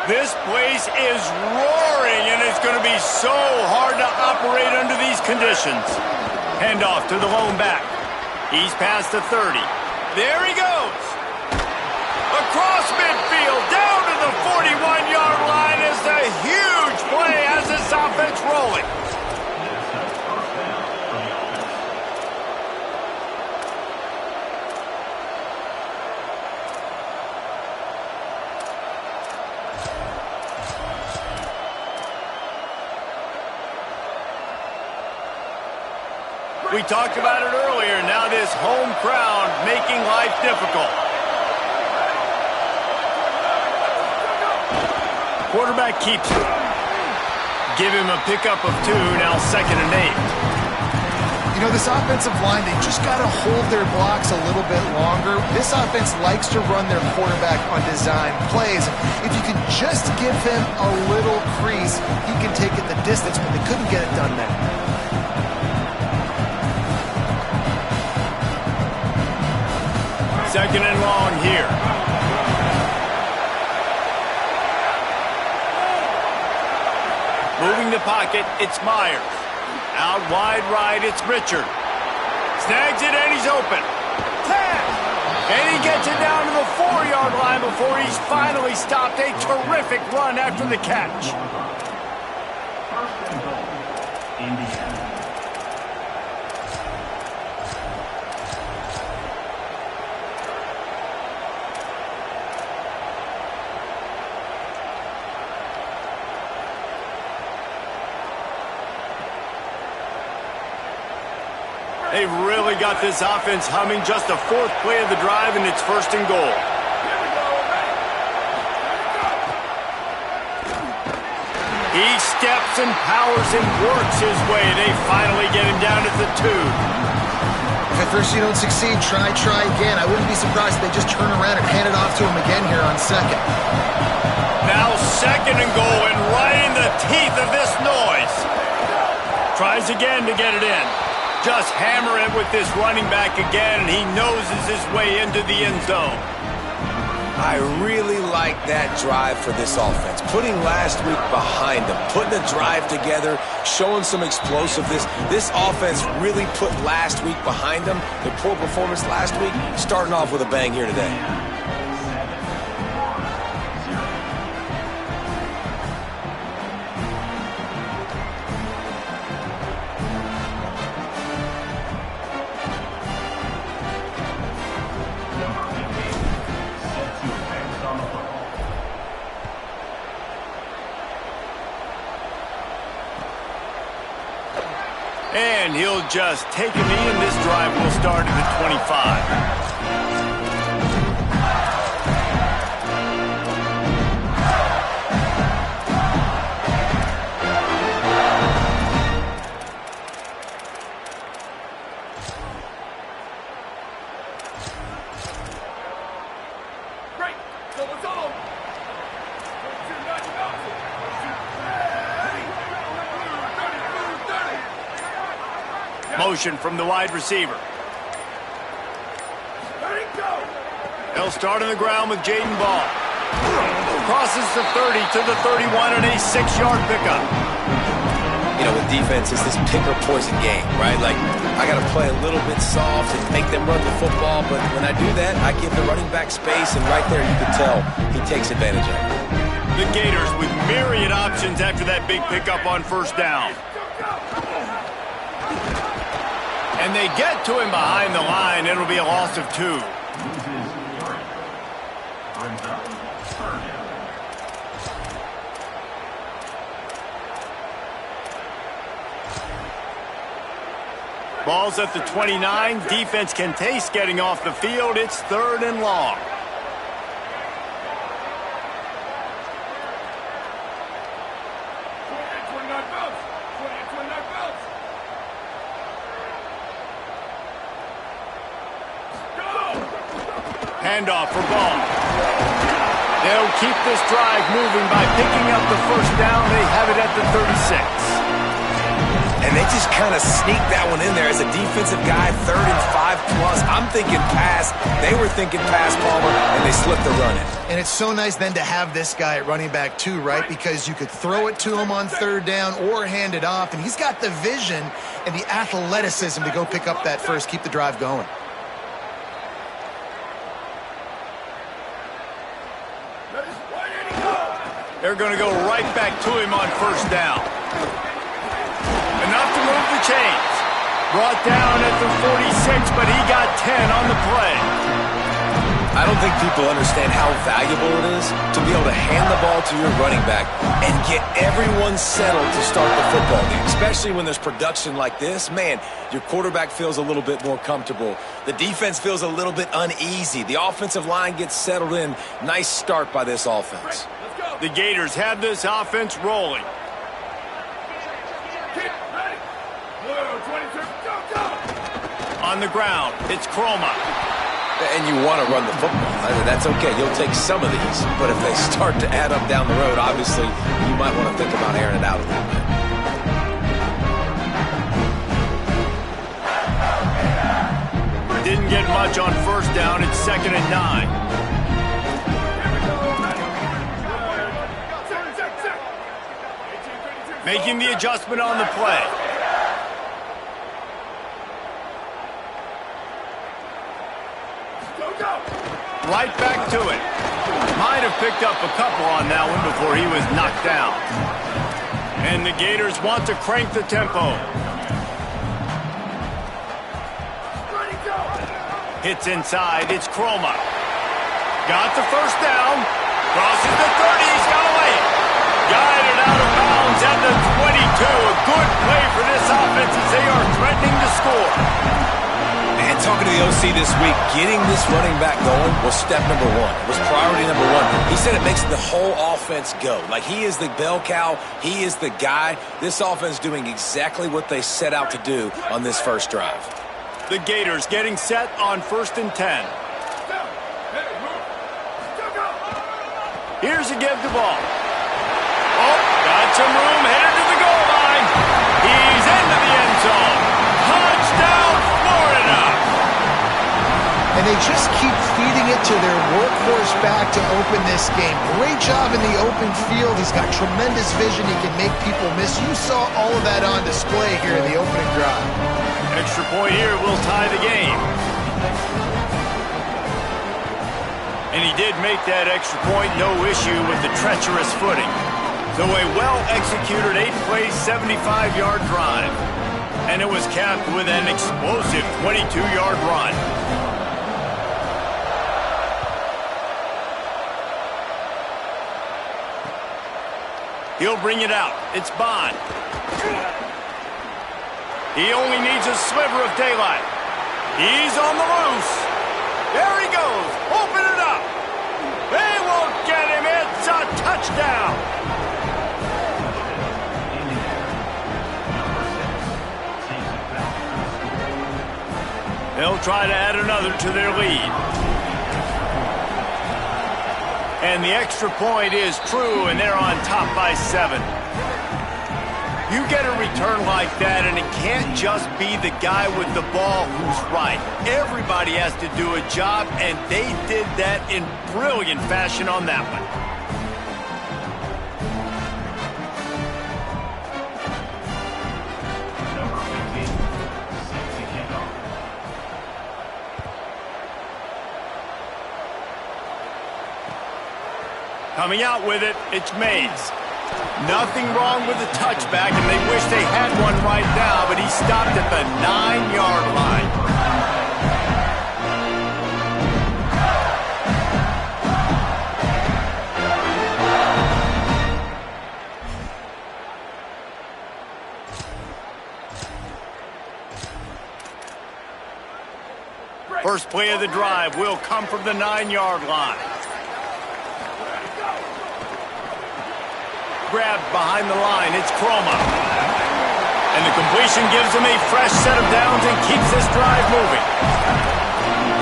This place is roaring, and it's going to be so hard to operate under these conditions. Handoff to the lone back. He's past the 30. There he goes. Across midfield, down to the 41-yard line is a huge play as this offense rolling. We talked about it earlier. Now this home crowd making life difficult. Quarterback keeps it. Give him a pickup of 2, now 2nd and 8. You know, this offensive line, they just got to hold their blocks a little bit longer. This offense likes to run their quarterback on design plays. If you can just give him a little crease, he can take it the distance, but they couldn't get it done there. Second and long here. Moving the pocket, it's Myers. Out wide right, it's Richard. Snags it and he's open. 10. And he gets it down to the 4-yard line before he's finally stopped. A terrific run after the catch. First and goal, Indiana. They've really got this offense humming. Just the 4th play of the drive, and it's 1st and goal. He steps and powers and works his way. They finally get him down at the 2. If at first you don't succeed, try again. I wouldn't be surprised if they just turn around and hand it off to him again here on 2nd. Now 2nd and goal, and right in the teeth of this noise. Tries again to get it in. Just hammer it with this running back again, and he noses his way into the end zone. I really like that drive for this offense. Putting last week behind them, putting a drive together, showing some explosiveness. This offense really put last week behind them. The poor performance last week, starting off with a bang here today. And he'll just take a knee, and this drive will start at the 25. Motion from the wide receiver. They'll start on the ground with Jaden Ball. Crosses the 30 to the 31 and a 6-yard pickup. You know, with defense, it's this pick-or-poison game, right? Like, I got to play a little bit soft and make them run the football, but when I do that, I give the running back space, and right there you can tell he takes advantage of it. The Gators with myriad options after that big pickup on 1st down. And they get to him behind the line. It'll be a loss of 2. Ball's at the 29. Defense can taste getting off the field. It's 3rd and long. Handoff for Ball. They'll keep this drive moving by picking up the 1st down. They have it at the 36. And and they just kind of sneaked that one in there as a defensive guy, 3rd and 5+. I'm thinking pass. They were thinking pass, Palmer, and they slipped the run in. And it's so nice then to have this guy at running back too, right? Because you could throw it to him on 3rd down or hand it off, and he's got the vision and the athleticism to go pick up that first, keep the drive going. They're going to go right back to him on 1st down. Enough to move the chains. Brought down at the 46, but he got 10 on the play. I don't think people understand how valuable it is to be able to hand the ball to your running back and get everyone settled to start the football game, especially when there's production like this. Man, your quarterback feels a little bit more comfortable. The defense feels a little bit uneasy. The offensive line gets settled in. Nice start by this offense. The Gators have this offense rolling. On the ground, it's Croma. And you want to run the football. That's okay. You'll take some of these. But if they start to add up down the road, obviously, you might want to think about airing it out a little bit. Didn't get much on 1st down. It's 2nd and 9. Making the adjustment on the play. Right back to it. Might have picked up a couple on that one before he was knocked down. And the Gators want to crank the tempo. Hits inside. It's Croma. Got the 1st down. Crosses the 30. He's got away. Guided out of bounds at the 22. A good play for this offense as they are threatening to score. And talking to the OC this week, getting this running back going was step number 1. It was priority number 1. He said it makes the whole offense go. Like he is the bell cow. He is the guy. This offense doing exactly what they set out to do on this first drive. The Gators getting set on 1st and 10. Here's a give the ball. Oh, got some room, headed to the goal line. He's into the end zone. Touchdown, Florida! And they just keep feeding it to their workhorse back to open this game. Great job in the open field. He's got tremendous vision. He can make people miss. You saw all of that on display here in the opening drive. Extra point here will tie the game. And he did make that extra point, no issue with the treacherous footing. So a well-executed 8-play, 75-yard drive. And it was capped with an explosive 22-yard run. He'll bring it out. It's Bond. He only needs a sliver of daylight. He's on the loose. There he goes. Open it up. They won't get him. It's a touchdown. They'll try to add another to their lead. And the extra point is true, and they're on top by 7. You get a return like that, and it can't just be the guy with the ball who's right. Everybody has to do a job, and they did that in brilliant fashion on that one. Coming out with it, it's Mays. Nothing wrong with the touchback, and they wish they had one right now, but he stopped at the 9-yard line. First play of the drive will come from the 9-yard line. Grabbed behind the line, it's Croma. And the completion gives him a fresh set of downs and keeps this drive moving.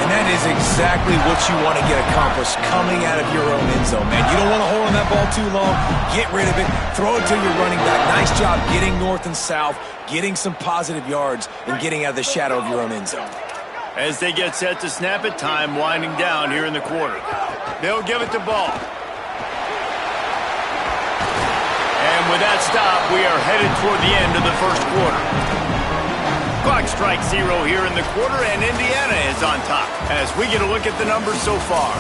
And that is exactly what you want to get accomplished coming out of your own end zone, man. You don't want to hold on that ball too long. Get rid of it. Throw it to your running back. Nice job getting north and south, getting some positive yards, and getting out of the shadow of your own end zone. As they get set to snap it, time winding down here in the quarter. They'll give it to Ball. And with that stop, we are headed toward the end of the first quarter. Clock strikes 0 here in the quarter, and Indiana is on top as we get a look at the numbers so far.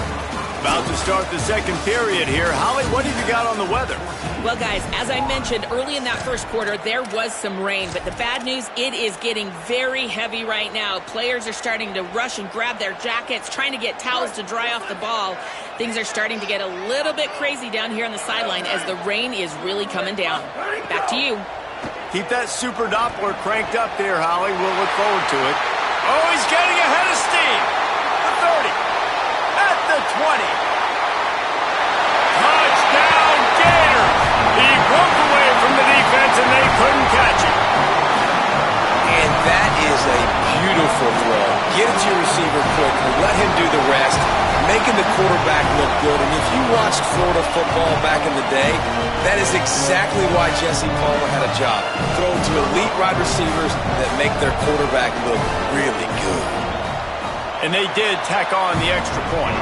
About to start the second period here. Holly, what have you got on the weather? Well, guys, as I mentioned early in that first quarter, there was some rain. But the bad news, it is getting very heavy right now. Players are starting to rush and grab their jackets, trying to get towels to dry off the ball. Things are starting to get a little bit crazy down here on the sideline as the rain is really coming down. Back to you. Keep that super Doppler cranked up there, Holly. We'll look forward to it. Oh, he's getting ahead of steam. The 30. At the 20. Touchdown, Gators. He broke away from the defense, and they couldn't catch him. And that is a beautiful throw. Get it to your receiver quickly. Let him do the rest, making the quarterback look good. And if you watched Florida football back in the day, that is exactly why Jesse Palmer had a job. Throw to elite wide receivers that make their quarterback look really good. And they did tack on the extra point.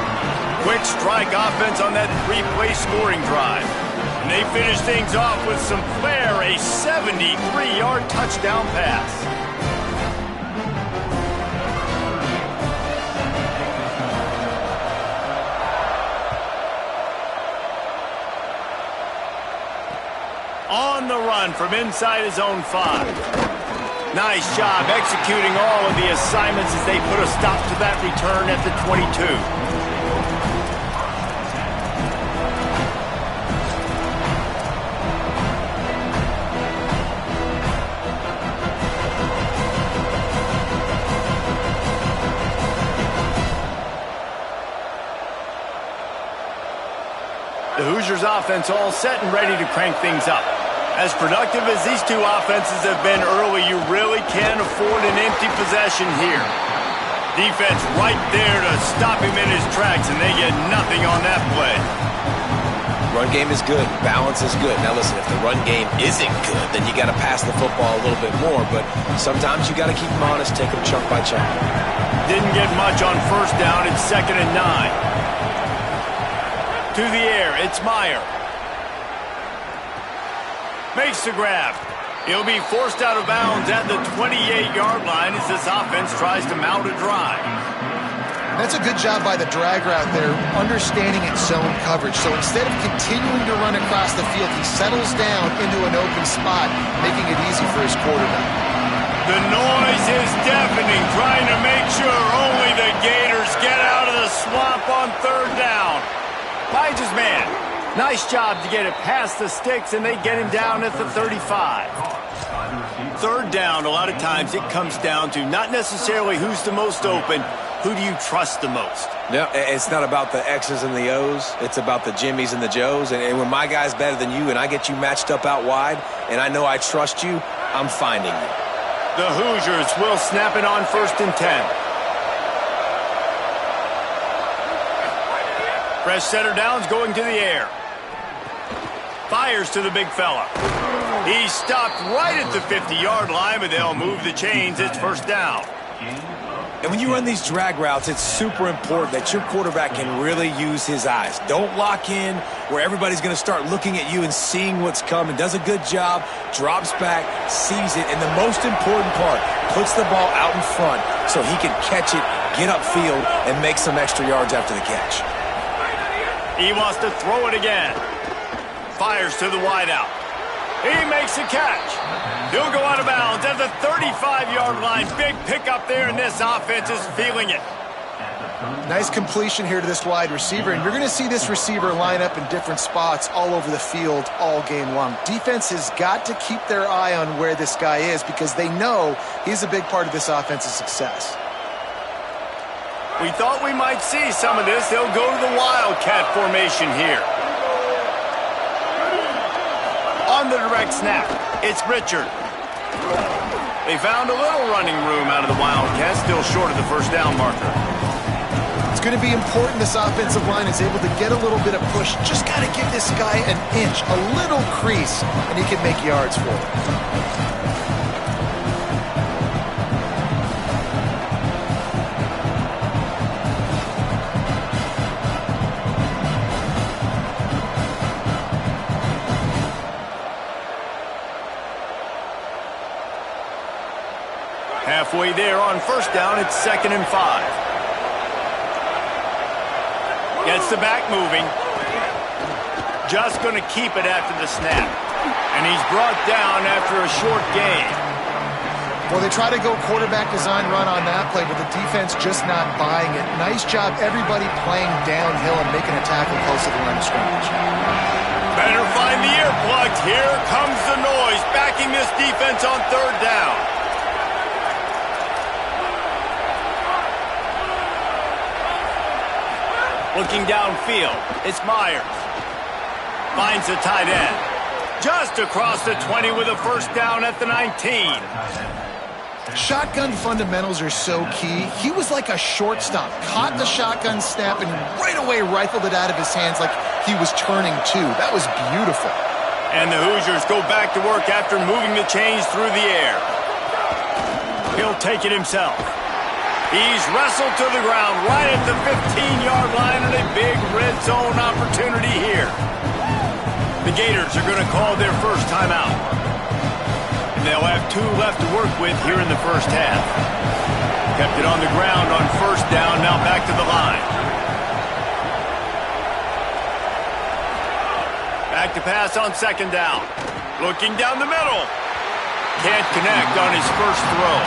Quick strike offense on that three-play scoring drive. And they finish things off with some flair, a 73-yard touchdown pass. On the run from inside his own 5. Nice job executing all of the assignments as they put a stop to that return at the 22. The Hoosiers offense all set and ready to crank things up. As productive as these two offenses have been early, you really can't afford an empty possession here. Defense right there to stop him in his tracks, and they get nothing on that play. Run game is good. Balance is good. Now listen, if the run game isn't good, then you got to pass the football a little bit more. But sometimes you got to keep them honest, take them chunk by chunk. Didn't get much on first down. It's 2nd and 9. To the air, it's Meyer. Makes the grab. He'll be forced out of bounds at the 28-yard line as this offense tries to mount a drive. That's a good job by the drag route there, understanding its zone coverage. So instead of continuing to run across the field, he settles down into an open spot, making it easy for his quarterback. The noise is deafening, trying to make sure only the Gators get out of the swamp on 3rd down. Finds his man. Nice job to get it past the sticks, and they get him down at the 35. 3rd down, a lot of times it comes down to not necessarily who's the most open, who do you trust the most? No, it's not about the X's and the O's. It's about the Jimmies and the Joes. And when my guy's better than you and I get you matched up out wide, and I know I trust you, I'm finding you. The Hoosiers will snap it on 1st and 10. Fresh setter downs going to the air. Fires to the big fella. He's stopped right at the 50-yard line, but they'll move the chains. It's 1st down. And when you run these drag routes, it's super important that your quarterback can really use his eyes. Don't lock in where everybody's going to start looking at you and seeing what's coming. Does a good job, drops back, sees it, and the most important part, puts the ball out in front so he can catch it, get upfield, and make some extra yards after the catch. He wants to throw it again. Fires to the wideout. He makes a catch. He'll go out of bounds at the 35-yard line. Big pickup there, and this offense is feeling it. Nice completion here to this wide receiver, and you're going to see this receiver line up in different spots all over the field all game long. Defense has got to keep their eye on where this guy is because they know he's a big part of this offense's success. We thought we might see some of this. They'll go to the Wildcat formation here. On the direct snap, it's Richard. They found a little running room out of the Wildcats, still short of the 1st down marker. going to be important this offensive line is able to get a little bit of push. Just got to give this guy an inch, a little crease, and he can make yards for it. Halfway there on first down, it's 2nd and 5. Gets the back moving. Just going to keep it after the snap. And he's brought down after a short gain. Well, they try to go quarterback design run on that play, but the defense just not buying it. Nice job, everybody playing downhill and making a tackle close to the line of scrimmage. Better find the earplugs. Here comes the noise, backing this defense on 3rd down. Looking downfield, it's Myers. Finds the tight end. Just across the 20 with a first down at the 19. Shotgun fundamentals are so key. He was like a shortstop. Caught the shotgun snap and right away rifled it out of his hands like he was turning two. That was beautiful. And the Hoosiers go back to work after moving the chains through the air. He'll take it himself. He's wrestled to the ground right at the 15-yard line and a big red zone opportunity here. The Gators are going to call their first timeout. And they'll have 2 left to work with here in the first half. Kept it on the ground on first down, now back to the line. Back to pass on 2nd down. Looking down the middle. Can't connect on his first throw.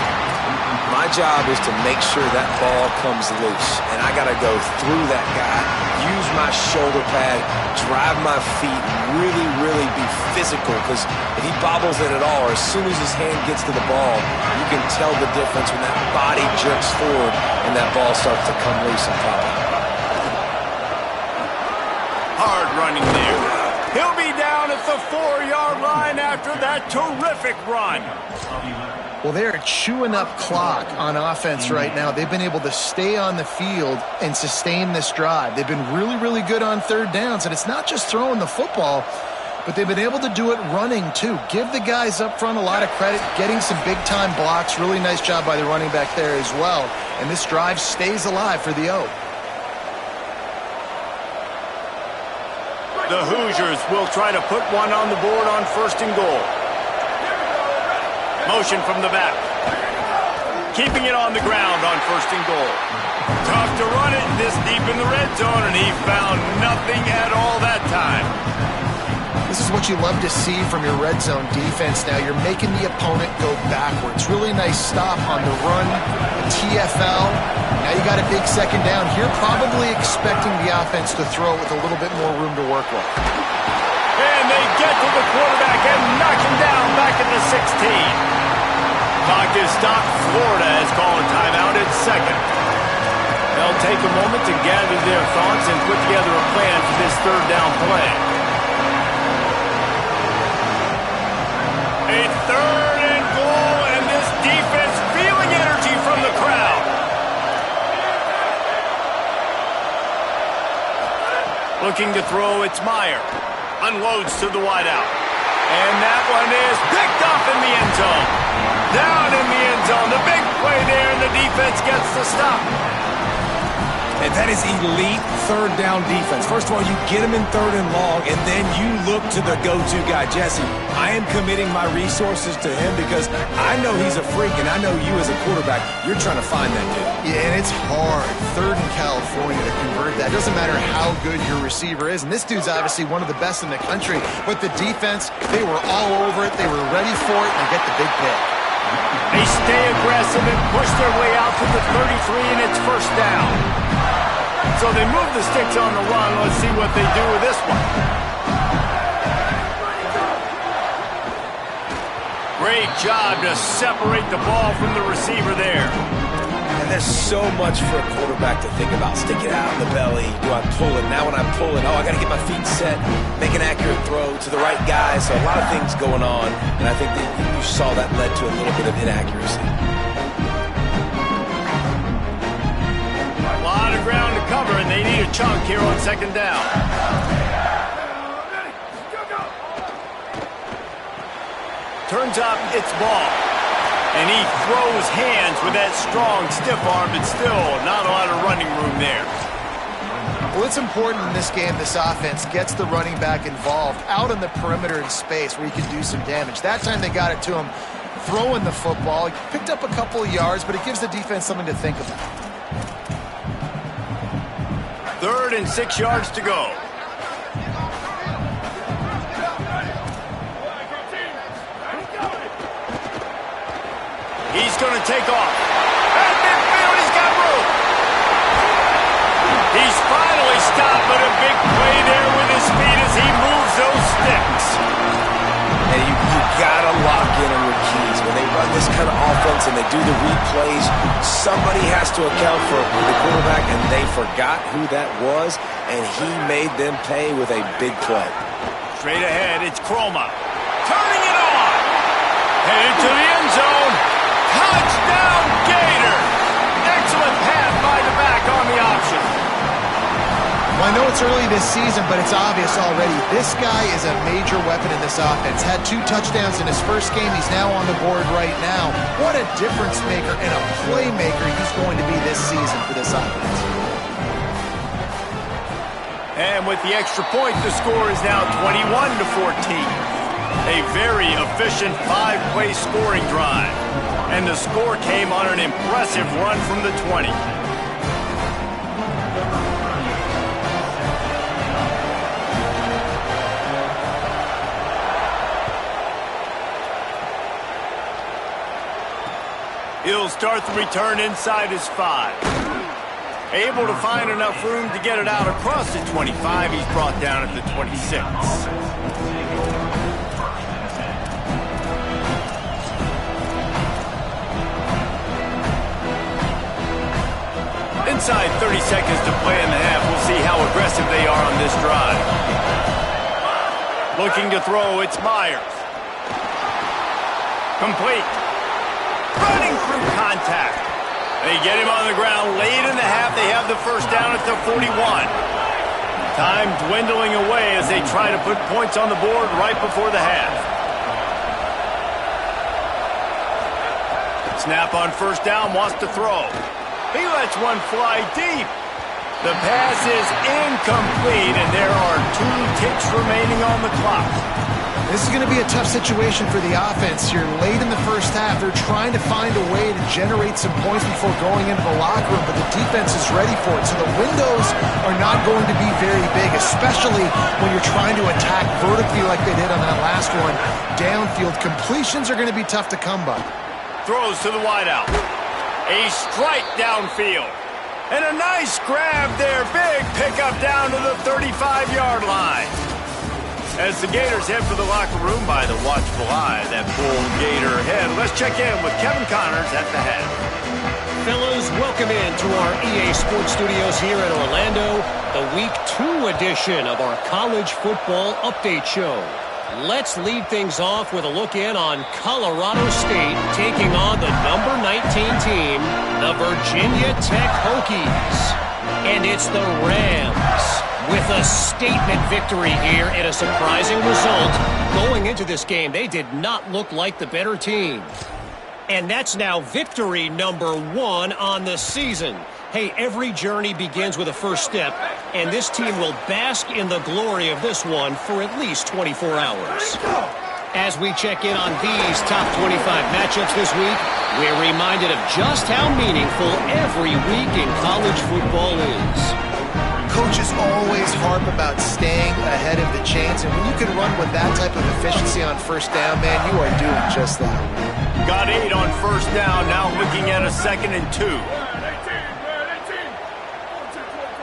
My job is to make sure that ball comes loose, and I got to go through that guy, use my shoulder pad, drive my feet, really, really be physical, because if he bobbles it at all, or as soon as his hand gets to the ball, you can tell the difference when that body jerks forward and that ball starts to come loose on top of him. Hard running there. He'll be down at the 4-yard line after that terrific run. Well, they're chewing up clock on offense right now. They've been able to stay on the field and sustain this drive. They've been really, really good on 3rd downs, and it's not just throwing the football, but they've been able to do it running, too. Give the guys up front a lot of credit, getting some big-time blocks. Really nice job by the running back there as well. And this drive stays alive for the O. The Hoosiers will try to put one on the board on 1st and goal. Motion from the back. Keeping it on the ground on 1st and goal. Tough to run it this deep in the red zone, and he found nothing at all that time. This is what you love to see from your red zone defense now. You're making the opponent go backwards. Really nice stop on the run, the TFL. Now you got a big 2nd down here, probably expecting the offense to throw with a little bit more room to work with. And they get to the quarterback and knock him down back at the 16. Clock is stopped. Florida has called a timeout at 2nd. They'll take a moment to gather their thoughts and put together a plan for this 3rd down play. A 3rd and goal, and this defense feeling energy from the crowd. Looking to throw, it's Meyer. Unloads to the wideout. And that one is picked up in the end zone. Down in the end zone. The big play there, and the defense gets the stop. And that is elite 3rd down defense. First of all, you get him in 3rd and long, and then you look to the go-to guy, Jesse. I am committing my resources to him because I know he's a freak, and I know you as a quarterback, you're trying to find that dude. Yeah, and it's hard. 3rd in California to convert that. Doesn't matter how good your receiver is. And this dude's obviously one of the best in the country. But the defense, they were all over it. They were ready for it, and they get the big pick. They stay aggressive and push their way out to the 33, and it's first down. So they move the sticks on the run. Let's see what they do with this one. Great job to separate the ball from the receiver there. And there's so much for a quarterback to think about. Stick it out in the belly. Do I pull it? Now when I pull it, I got to get my feet set, make an accurate throw to the right guy. So a lot of things going on, and I think that you saw that led to a little bit of inaccuracy. A lot of ground to cover, and they need a chunk here on second down. Turns up, it's ball. And he throws hands with that strong, stiff arm, but still not a lot of running room there. Well, it's important in this game this offense gets the running back involved out on the perimeter in space where he can do some damage. That time they got it to him throwing the football. He picked up a couple of yards, but it gives the defense something to think about. 3rd and 6 yards to go. He's going to take off. At midfield, he's got room. He's finally stopped, but a big play there with his feet as he moves those sticks. And you got to lock in on your keys. When they run this kind of offense and they do the replays, somebody has to account for the quarterback, and they forgot who that was, and he made them pay with a big play. Straight ahead, it's Croma. Turning it on. Headed to the end zone. Touchdown, Gator! Excellent pass by the back on the option. Well, I know it's early this season, but it's obvious already. This guy is a major weapon in this offense. Had 2 touchdowns in his first game. He's now on the board right now. What a difference maker and a playmaker he's going to be this season for this offense. And with the extra point, the score is now 21-14. A very efficient 5-play scoring drive. And the score came on an impressive run from the 20. He'll start the return inside his 5. Able to find enough room to get it out across the 25. He's brought down at the 26. Inside 30 seconds to play in the half. We'll see how aggressive they are on this drive. Looking to throw, it's Myers. Complete. Running through contact. They get him on the ground late in the half. They have the first down at the 41. Time dwindling away as they try to put points on the board right before the half. Snap on first down, wants to throw. He lets one fly deep. The pass is incomplete, and there are 2 ticks remaining on the clock. This is going to be a tough situation for the offense here. Late in the first half, they're trying to find a way to generate some points before going into the locker room, but the defense is ready for it. So the windows are not going to be very big, especially when you're trying to attack vertically like they did on that last one. Downfield completions are going to be tough to come by. Throws to the wideout. A strike downfield. And a nice grab there. Big pickup down to the 35-yard line. As the Gators head for the locker room by the watchful eye, that full Gator head. Let's check in with Kevin Connors at the head. Fellas, welcome in to our EA Sports Studios here in Orlando, the Week 2 edition of our College Football Update Show. Let's lead things off with a look in on Colorado State taking on the number 19 team, the Virginia Tech Hokies. And it's the Rams with a statement victory here in a surprising result. Going into this game, they did not look like the better team. And that's now victory number 1 on the season. Hey, every journey begins with a first step, and this team will bask in the glory of this one for at least 24 hours. As we check in on these top 25 matchups this week, we're reminded of just how meaningful every week in college football is. Coaches always harp about staying ahead of the chains, and when you can run with that type of efficiency on first down, man, you are doing just that. Got 8 on first down, now looking at a 2nd and 2.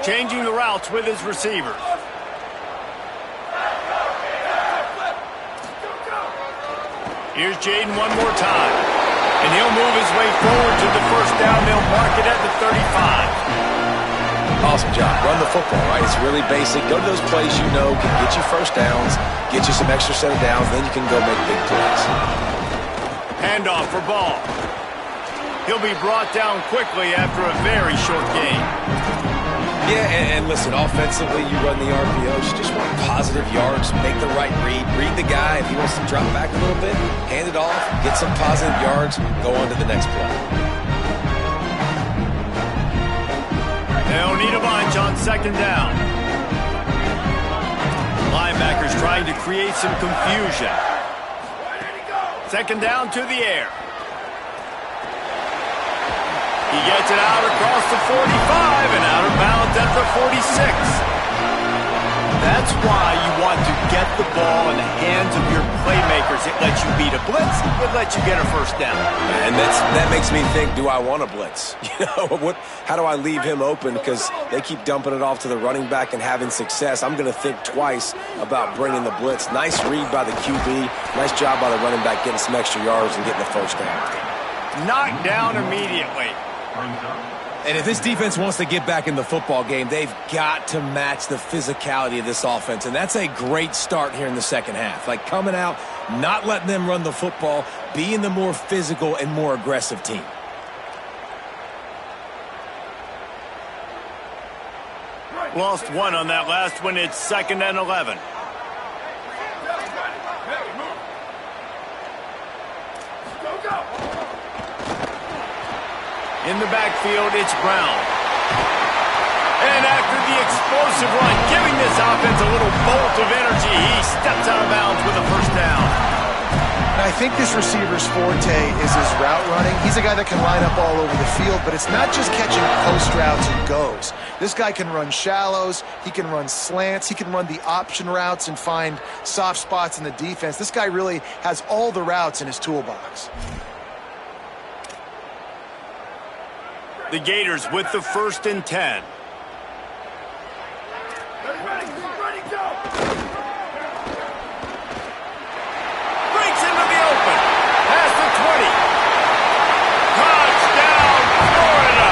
Changing the routes with his receivers. Here's Jaden one more time. And he'll move his way forward to the first down. They'll mark it at the 35. Awesome job. Run the football, right? It's really basic. Go to those plays you know can get you first downs, get you some extra set of downs, then you can go make big plays. Handoff for Ball. He'll be brought down quickly after a very short game. Yeah, and listen, offensively, you run the RPOs. You just want positive yards, make the right read the guy. If he wants to drop back a little bit, hand it off, get some positive yards, go on to the next play. They'll need a bunch on second down. Linebackers trying to create some confusion. Second down to the air. He gets it out across the 45 and out of bounds at the 46. That's why you want to get the ball in the hands of your playmakers. It lets you beat a blitz. It lets you get a first down. And that makes me think, do I want a blitz? How do I leave him open? Because they keep dumping it off to the running back and having success. I'm going to think twice about bringing the blitz. Nice read by the QB. Nice job by the running back getting some extra yards and getting the first down. Knocked down immediately. And if this defense wants to get back in the football game, they've got to match the physicality of this offense. And that's a great start here in the second half. Like coming out, not letting them run the football, being the more physical and more aggressive team. Lost one on that last one. It's 2nd and 11. In the backfield, it's Brown. And after the explosive run, giving this offense a little bolt of energy, he steps out of bounds with a first down. And I think this receiver's forte is his route running. He's a guy that can line up all over the field, but it's not just catching post routes and goes. This guy can run shallows, he can run slants, he can run the option routes and find soft spots in the defense. This guy really has all the routes in his toolbox. The Gators with the 1st and 10. Breaks into the open. Past the 20. Touchdown, Florida.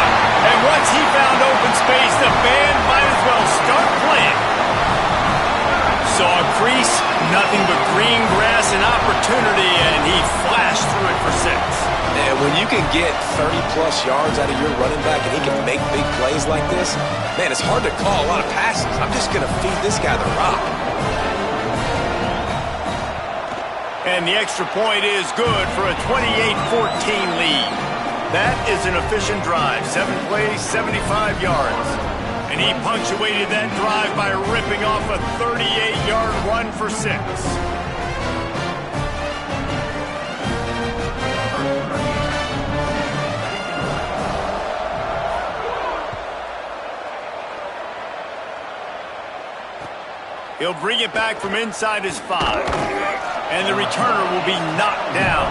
And once he found open space, the band might as well start playing. Saw a crease, nothing but green grass and opportunity, and he flashed through it for 6. And when you can get 30-plus yards out of your running back and he can make big plays like this, man, it's hard to call a lot of passes. I'm just going to feed this guy the rock. And the extra point is good for a 28-14 lead. That is an efficient drive. 7 plays, 75 yards. And he punctuated that drive by ripping off a 38-yard run for 6. He'll bring it back from inside his 5. And the returner will be knocked down.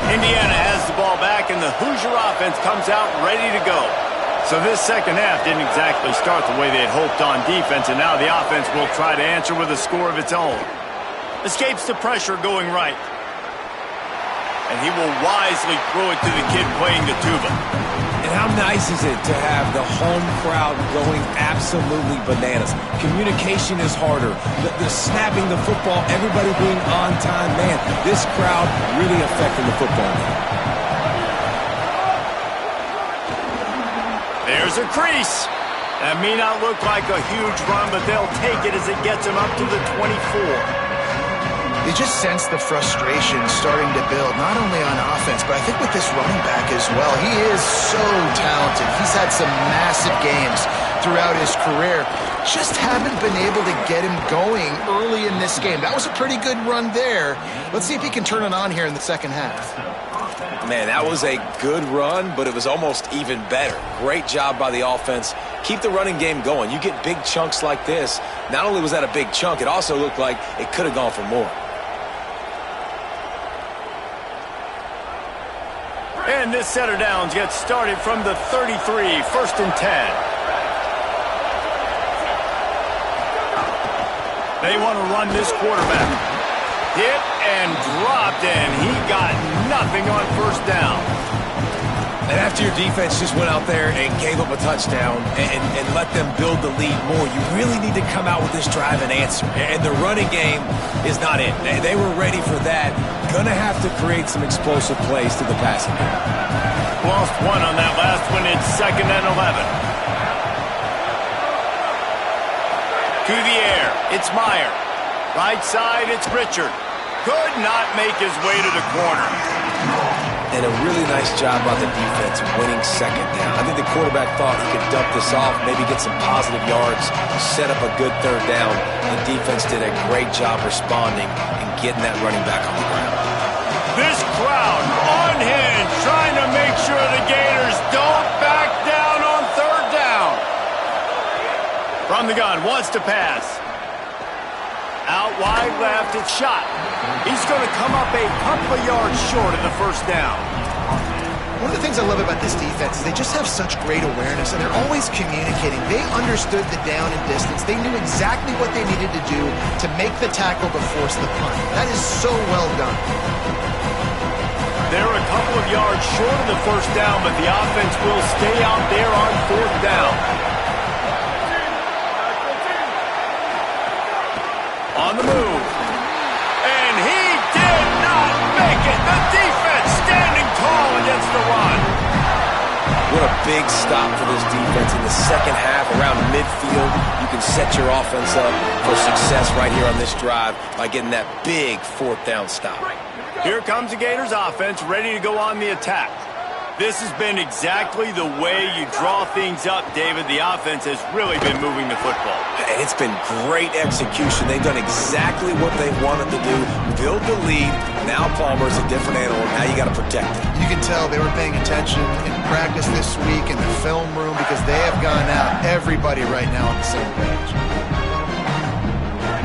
Indiana has the ball back, and the Hoosier offense comes out ready to go. So this second half didn't exactly start the way they had hoped on defense, and now the offense will try to answer with a score of its own. Escapes the pressure going right. And he will wisely throw it to the kid playing the tuba. And how nice is it to have the home crowd going absolutely bananas? Communication is harder. The snapping the football, everybody being on time. Man, this crowd really affecting the football game. There's a crease. That may not look like a huge run, but they'll take it as it gets them up to the 24. You just sense the frustration starting to build, not only on offense, but I think with this running back as well. He is so talented. He's had some massive games throughout his career. Just haven't been able to get him going early in this game. That was a pretty good run there. Let's see if he can turn it on here in the second half. Man, that was a good run, but it was almost even better. Great job by the offense. Keep the running game going. You get big chunks like this. Not only was that a big chunk, it also looked like it could have gone for more. And this set of downs gets started from the 33, 1st and 10. They want to run this quarterback. Hit and dropped, and he got nothing on first down. And after your defense just went out there and gave up a touchdown and let them build the lead more, you really need to come out with this drive and answer. And the running game is not it. They were ready for that. Going to have to create some explosive plays to the passing game. Lost one on that last one. It's 2nd and 11. To the air, it's Meyer. Right side, it's Richard. Could not make his way to the corner. And a really nice job by the defense winning 2nd down. I think the quarterback thought he could dump this off, maybe get some positive yards, set up a good 3rd down. The defense did a great job responding and getting that running back on the ground. This crowd unhinged, trying to make sure the Gators don't back down on 3rd down. From the gun, wants to pass. Out wide left, it's shot. He's going to come up a couple of yards short of the 1st down. One of the things I love about this defense is they just have such great awareness, and they're always communicating. They understood the down and distance. They knew exactly what they needed to do to make the tackle to force the punt. That is so well done. They're a couple of yards short of the 1st down, but the offense will stay out there on 4th down. On the move. And he did not make it. The defense standing tall against the run. What a big stop for this defense in the 2nd half around midfield. You can set your offense up for success right here on this drive by getting that big 4th down stop. Here comes the Gators offense ready to go on the attack. This has been exactly the way you draw things up, David. The offense has really been moving the football. And it's been great execution. They've done exactly what they wanted to do. Build the lead. Now Palmer's a different animal. Now you got to protect it. You can tell they were paying attention in practice this week in the film room because they have gone out, everybody right now on the same page.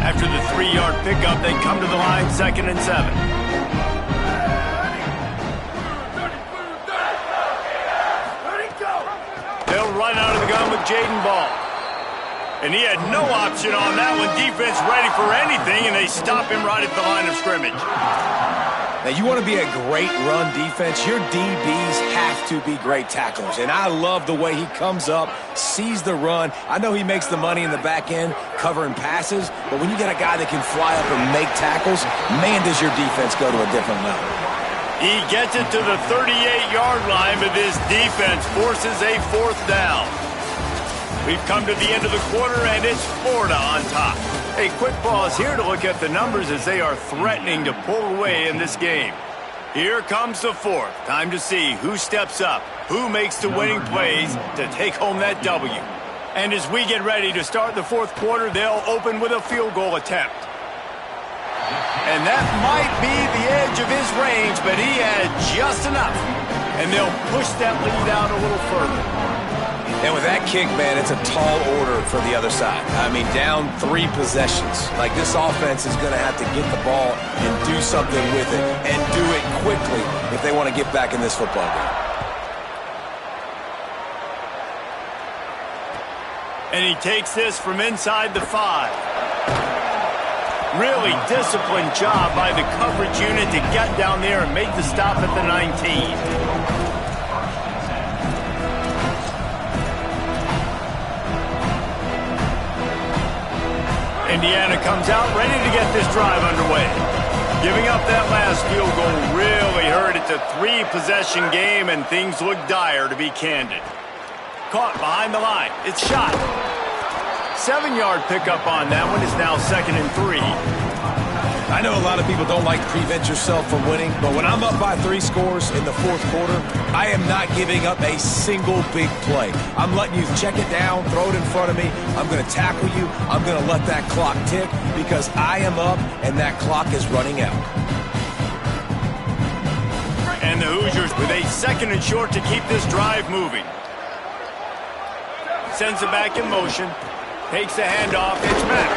After the 3-yard pickup, they come to the line 2nd and 7. They'll run out of the gun with Jaden Ball. And he had no option on that one. Defense ready for anything, and they stop him right at the line of scrimmage. Now, you want to be a great run defense, your DBs have to be great tacklers. And I love the way he comes up, sees the run. I know he makes the money in the back end covering passes, but when you get a guy that can fly up and make tackles, man, does your defense go to a different level. He gets it to the 38-yard line, but this defense forces a 4th down. We've come to the end of the quarter, and it's Florida on top. A quick pause here to look at the numbers as they are threatening to pull away in this game. Here comes the 4th. Time to see who steps up, who makes the winning plays to take home that W. And as we get ready to start the 4th quarter, they'll open with a field goal attempt. And that might be the edge of his range, but he had just enough. And they'll push that lead out a little further. And with that kick, man, it's a tall order for the other side. I mean, down 3 possessions. Like, this offense is going to have to get the ball and do something with it, and do it quickly if they want to get back in this football game. And he takes this from inside the 5. Really disciplined job by the coverage unit to get down there and make the stop at the 19. Indiana comes out ready to get this drive underway. Giving up that last field goal really hurt. It's a 3-possession game, and things look dire, to be candid. Caught behind the line. It's shot. 7-yard pickup on that one. Is now 2nd and 3. I know a lot of people don't like to prevent yourself from winning, but when I'm up by 3 scores in the 4th quarter, I am not giving up a single big play. I'm letting you check it down, throw it in front of me. I'm going to tackle you. I'm going to let that clock tick because I am up and that clock is running out. And the Hoosiers with a 2nd and short to keep this drive moving. Sends it back in motion. Takes the handoff. It's back.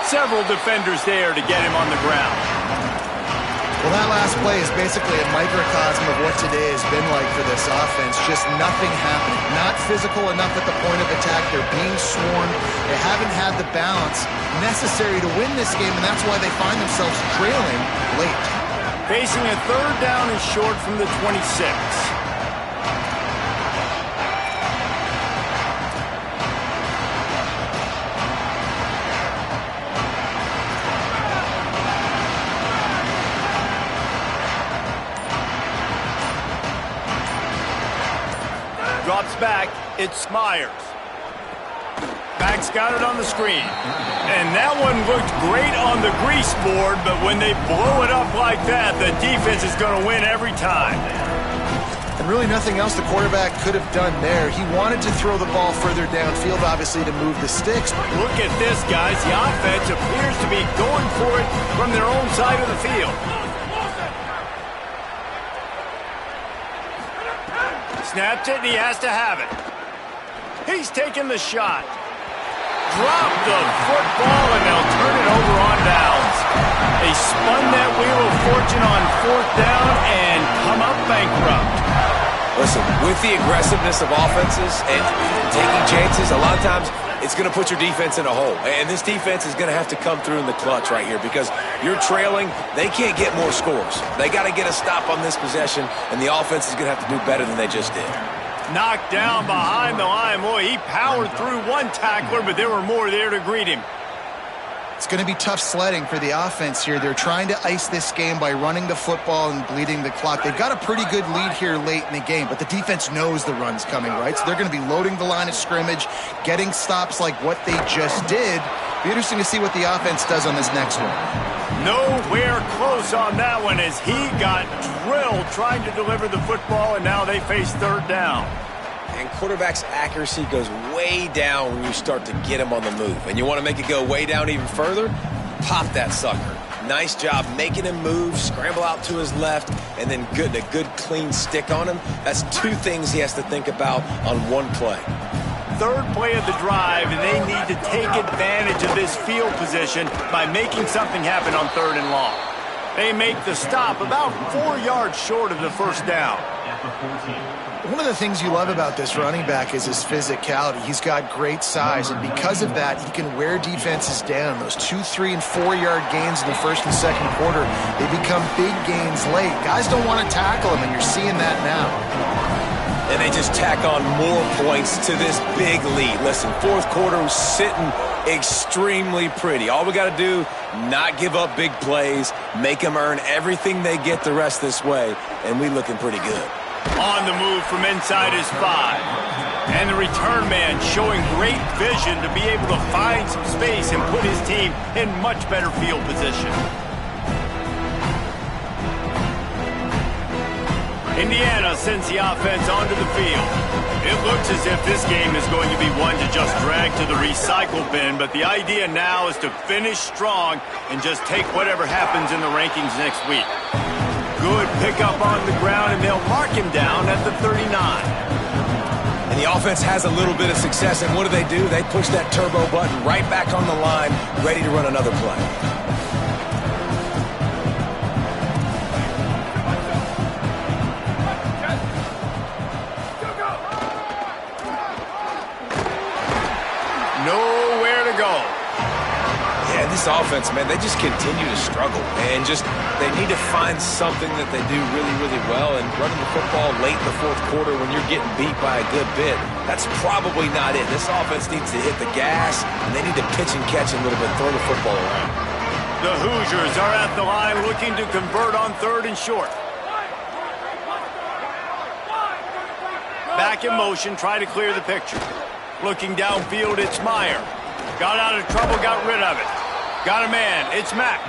Several defenders there to get him on the ground. Well, that last play is basically a microcosm of what today has been like for this offense. Just nothing happening. Not physical enough at the point of attack. They're being swarmed. They haven't had the balance necessary to win this game, and that's why they find themselves trailing late. Facing a 3rd down and short from the 26. drops back. It's Myers. Back's got it on the screen. And that one looked great on the grease board, but when they blow it up like that, the defense is going to win every time. And really nothing else the quarterback could have done there. He wanted to throw the ball further downfield, obviously, to move the sticks. Look at this, guys. The offense appears to be going for it from their own side of the field. Snaps it, and he has to have it. He's taking the shot. Drop the football, and they'll turn it over on downs. They spun that wheel of fortune on 4th down and come up bankrupt. Listen, with the aggressiveness of offenses and taking chances, a lot of times it's going to put your defense in a hole. And this defense is going to have to come through in the clutch right here because you're trailing. They can't get more scores. They got to get a stop on this possession, and the offense is going to have to do better than they just did. Knocked down behind the line. Boy, he powered through one tackler, but there were more there to greet him. It's going to be tough sledding for the offense here. They're trying to ice this game by running the football and bleeding the clock. They've got a pretty good lead here late in the game, but the defense knows the run's coming, right? So they're going to be loading the line of scrimmage, getting stops like what they just did. Be interesting to see what the offense does on this next one. Nowhere close on that one as he got drilled trying to deliver the football, and now they face 3rd down. And quarterback's accuracy goes way down when you start to get him on the move. And you want to make it go way down even further? Pop that sucker. Nice job making him move, scramble out to his left, and then getting a good clean stick on him. That's 2 things he has to think about on one play. 3rd play of the drive, and they need to take advantage of this field position by making something happen on 3rd and long. They make the stop about 4 yards short of the 1st down. One of the things you love about this running back is his physicality. He's got great size, and because of that, he can wear defenses down. Those 2, 3, and 4-yard gains in the 1st and 2nd quarter, they become big gains late. Guys don't want to tackle him, and you're seeing that now. And they just tack on more points to this big lead. Listen, 4th quarter was sitting extremely pretty. All we got to do, not give up big plays, make them earn everything they get the rest this way, and we looking pretty good. On the move from inside his 5. And the return man showing great vision to be able to find some space and put his team in much better field position. Indiana sends the offense onto the field. It looks as if this game is going to be one to just drag to the recycle bin, but the idea now is to finish strong and just take whatever happens in the rankings next week. Good pickup on the ground, and they'll mark him down at the 39. And the offense has a little bit of success, and what do? They push that turbo button right back on the line, ready to run another play. Nowhere to go. Yeah, this offense, man, they just continue to struggle. And they need to find something that they do really, really well. And running the football late in the 4th quarter when you're getting beat by a good bit, that's probably not it. This offense needs to hit the gas, and they need to pitch and catch a little bit, throw the football around. The Hoosiers are at the line looking to convert on 3rd and short. Back in motion, try to clear the picture. Looking downfield, it's Meyer. Got out of trouble, got rid of it. Got a man, it's Mack.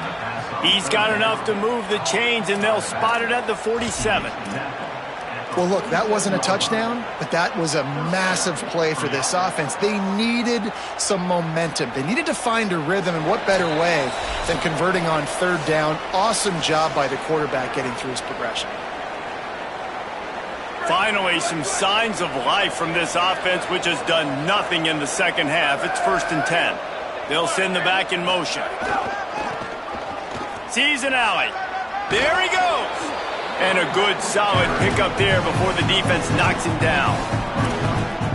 He's got enough to move the chains, and they'll spot it at the 47. Well, look, that wasn't a touchdown, but that was a massive play for this offense. They needed some momentum. They needed to find a rhythm, and what better way than converting on 3rd down. Awesome job by the quarterback getting through his progression. Finally, some signs of life from this offense, which has done nothing in the 2nd half. It's 1st and 10. They'll send the back in motion. Sees an alley. There he goes. And a good, solid pickup there before the defense knocks him down.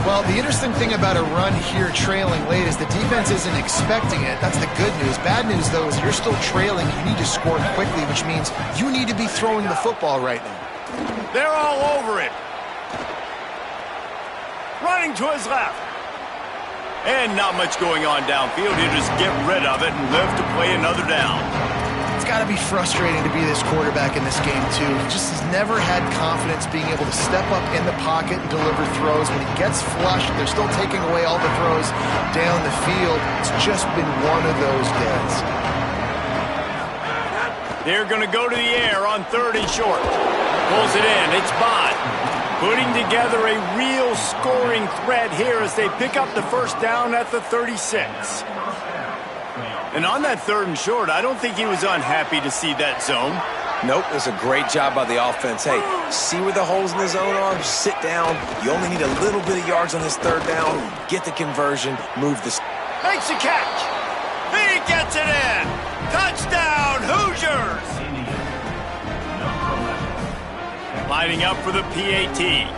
Well, the interesting thing about a run here trailing late is the defense isn't expecting it. That's the good news. Bad news, though, is you're still trailing. You need to score quickly, which means you need to be throwing the football right now. They're all over it. Running to his left. And not much going on downfield. He'll just get rid of it and live to play another down. It's got to be frustrating to be this quarterback in this game, too. He just has never had confidence being able to step up in the pocket and deliver throws. When he gets flushed, they're still taking away all the throws down the field. It's just been one of those days. They're going to go to the air on 3rd and short. Pulls it in. It's Bond. Putting together a real scoring threat here as they pick up the first down at the 36. And on that 3rd and short, I don't think he was unhappy to see that zone. Nope, it was a great job by the offense. Hey, see where the holes in the zone are? Sit down. You only need a little bit of yards on this 3rd down. Get the conversion. Move the... Makes the catch. He gets it in. Touchdown, Hoosiers. Lining up for the PAT.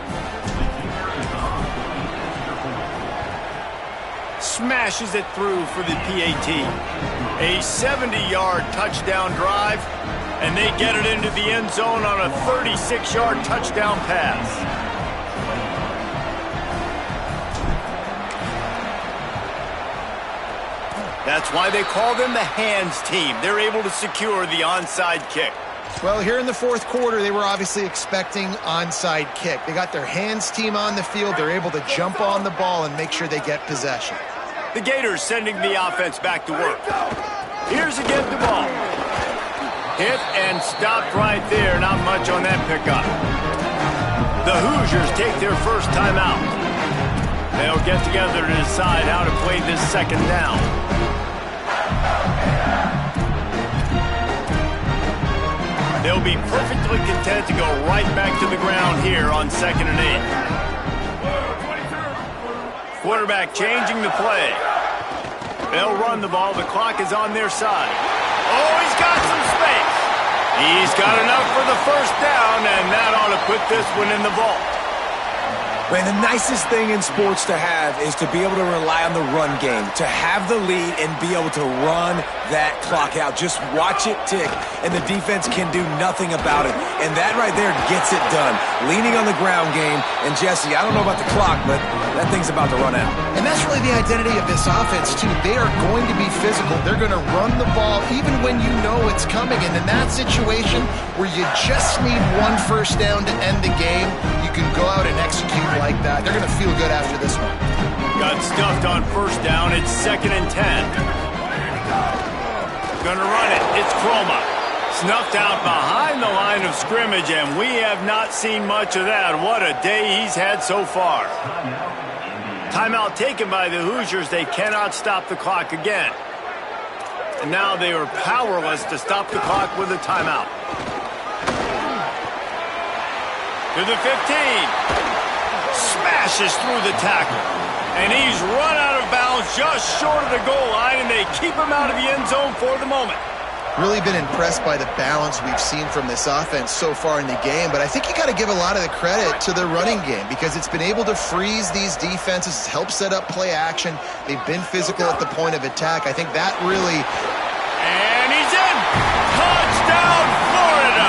Smashes it through for the PAT. A 70-yard touchdown drive, and they get it into the end zone on a 36-yard touchdown pass. That's why they call them the hands team. They're able to secure the onside kick. Well, here in the 4th quarter, they were obviously expecting onside kick. They got their hands team on the field. They're able to jump on the ball and make sure they get possession. The Gators sending the offense back to work. Here's again the ball. Hit and stopped right there. Not much on that pickup. The Hoosiers take their first timeout. They'll get together to decide how to play this 2nd down. They'll be perfectly content to go right back to the ground here on 2nd and 8. Quarterback changing the play. They'll run the ball. The clock is on their side. Oh, he's got some space. He's got enough for the first down, and that ought to put this one in the vault. Man, the nicest thing in sports to have is to be able to rely on the run game, to have the lead and be able to run that clock out. Just watch it tick, and the defense can do nothing about it. And that right there gets it done. Leaning on the ground game, and Jesse, I don't know about the clock, but that thing's about to run out. And that's really the identity of this offense, too. They are going to be physical. They're going to run the ball even when you know it's coming. And in that situation where you just need one first down to end the game, you can go out and execute like that. They're going to feel good after this one. Got stuffed on first down. It's 2nd and 10. Gonna run it. It's Chroma. Snuffed out behind the line of scrimmage, and we have not seen much of that. What a day he's had so far. Timeout taken by the Hoosiers. They cannot stop the clock again. And now they are powerless to stop the clock with a timeout. To the 15. Smashes through the tackle. And he's run out of bounds just short of the goal line, and they keep him out of the end zone for the moment. Really been impressed by the balance we've seen from this offense so far in the game, but I think you got to give a lot of the credit to the running game because it's been able to freeze these defenses, it's helped set up play action. They've been physical at the point of attack. I think that really... And he's in! Touchdown, Florida!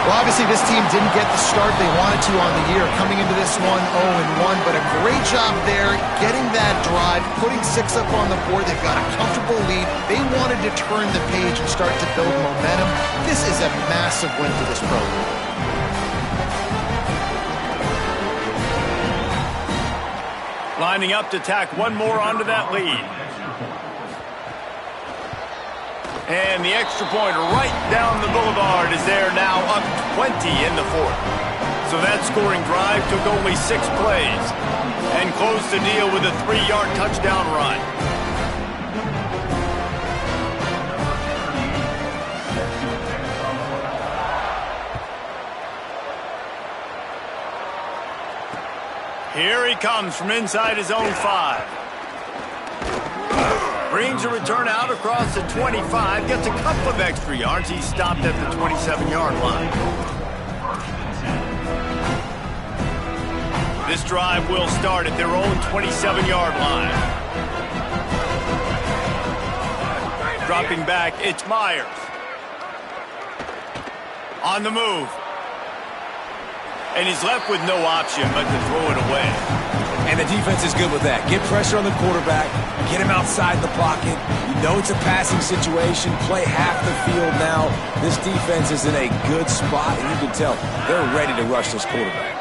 Well, obviously this team didn't get the start they wanted to on the year, coming into this one 0-1, but a great job there, getting that drive, putting 6 up on the board. They've got a comfortable lead. They wanted to turn the page and start to build momentum. This is a massive win for this program. Lining up to tack one more onto that lead. And the extra point right down the boulevard is there now, up 20 in the 4th. So that scoring drive took only 6 plays and closed the deal with a 3-yard touchdown run. Here he comes from inside his own 5. Brings a return out across the 25, gets a couple of extra yards. He's stopped at the 27-yard line. This drive will start at their own 27-yard line. Dropping back, it's Myers. On the move. And he's left with no option but to throw it away. And the defense is good with that. Get pressure on the quarterback. Get him outside the pocket. You know it's a passing situation. Play half the field now. This defense is in a good spot, and you can tell they're ready to rush this quarterback.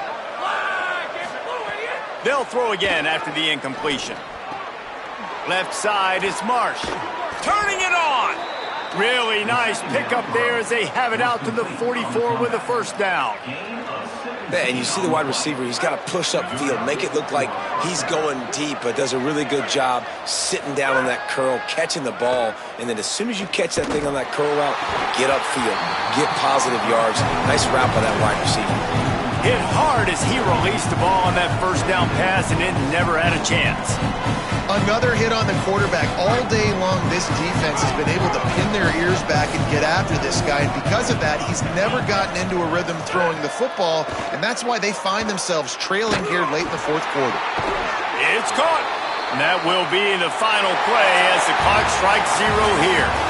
They'll throw again after the incompletion. Left side is Marsh. Turning it on. Really nice pickup there as they have it out to the 44 with a first down. And you see the wide receiver, he's got to push up field, make it look like he's going deep, but does a really good job sitting down on that curl, catching the ball, and then as soon as you catch that thing on that curl route, get upfield, get positive yards. Nice route by that wide receiver. Hit hard as he released the ball on that first down pass, and it never had a chance. Another hit on the quarterback. All day long, this defense has been able to pin their ears back and get after this guy, and because of that, he's never gotten into a rhythm throwing the football, and that's why they find themselves trailing here late in the fourth quarter. It's caught. And that will be the final play as the clock strikes 0 here.